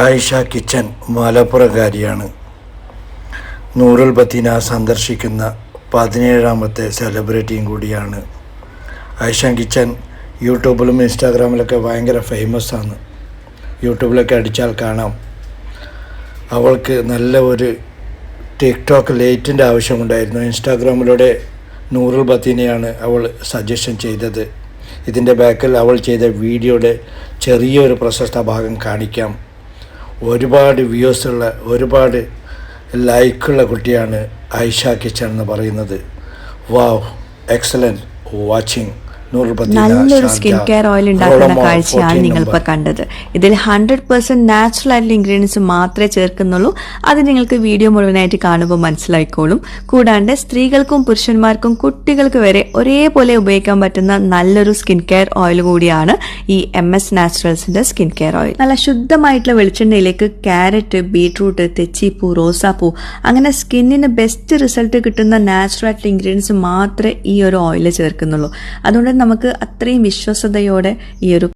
Ayisha kitchen മലപ്പുറക്കാരിയാണ്. Noorul ബത്തീന സന്ദർശിക്കുന്ന 17ാമത്തെ സെലിബ്രിറ്റിയും കൂടിയാണ്. Ayisha kitchen യൂട്യൂബിലും ഇൻസ്റ്റാഗ്രാമിലൊക്കെ ഭയങ്കര ഫേമസ് ആണ്. യൂട്യൂബിലൊക്കെ അടിച്ചാൽ കാണാം. അവൾക്ക് നല്ല ഒരു ടിക്ടോക്ക് ലൈറ്റിൻ്റെ ആവശ്യമുണ്ടായിരുന്നു. ഇൻസ്റ്റാഗ്രാമിലൂടെ നൂറുൽ ബത്തീനയാണ് അവൾ സജഷൻ ചെയ്തത്. ഇതിൻ്റെ ബാക്കിൽ അവൾ ചെയ്ത വീഡിയോയുടെ ചെറിയൊരു പ്രശസ്ത ഭാഗം കാണിക്കാം. ഒരുപാട് വ്യൂസുള്ള, ഒരുപാട് ലൈക്കുള്ള കുട്ടിയാണ് ആയിഷ കിച്ചൻ എന്ന് പറയുന്നത്. വാവ്, എക്സലൻറ്റ് വാച്ചിങ്. നല്ലൊരു സ്കിൻ കെയർ ഓയിൽ ഉണ്ടാക്കുന്ന കാഴ്ചയാണ് നിങ്ങളിപ്പോൾ കണ്ടത്. ഇതിൽ 100% നാച്ചുറൽ ആയിട്ടുള്ള ഇൻഗ്രീഡിയൻസ് മാത്രമേ ചേർക്കുന്നുള്ളൂ. അത് നിങ്ങൾക്ക് വീഡിയോ മുഴുവനായിട്ട് കാണുമ്പോൾ മനസ്സിലായിക്കോളും. കൂടാണ്ട് സ്ത്രീകൾക്കും പുരുഷന്മാർക്കും കുട്ടികൾക്ക് വരെ ഒരേപോലെ ഉപയോഗിക്കാൻ പറ്റുന്ന നല്ലൊരു സ്കിൻ കെയർ ഓയിൽ കൂടിയാണ് ഈ MS നാച്ചുറൽസിന്റെ സ്കിൻ കെയർ ഓയിൽ. നല്ല ശുദ്ധമായിട്ടുള്ള വെളിച്ചെണ്ണയിലേക്ക് ക്യാരറ്റ്, ബീട്രൂട്ട്, തെച്ചിപ്പൂ, റോസാപ്പൂ അങ്ങനെ സ്കിന്നിന് ബെസ്റ്റ് റിസൾട്ട് കിട്ടുന്ന നാച്ചുറൽ ആയിട്ടുള്ള ഇൻഗ്രീഡിയൻസ് മാത്രമേ ഈ ഒരു ഓയിൽ ചേർക്കുന്നുള്ളൂ. അതുകൊണ്ട് നമുക്ക് അത്രയും വിശ്വസതയോടെ ഈ ഒരു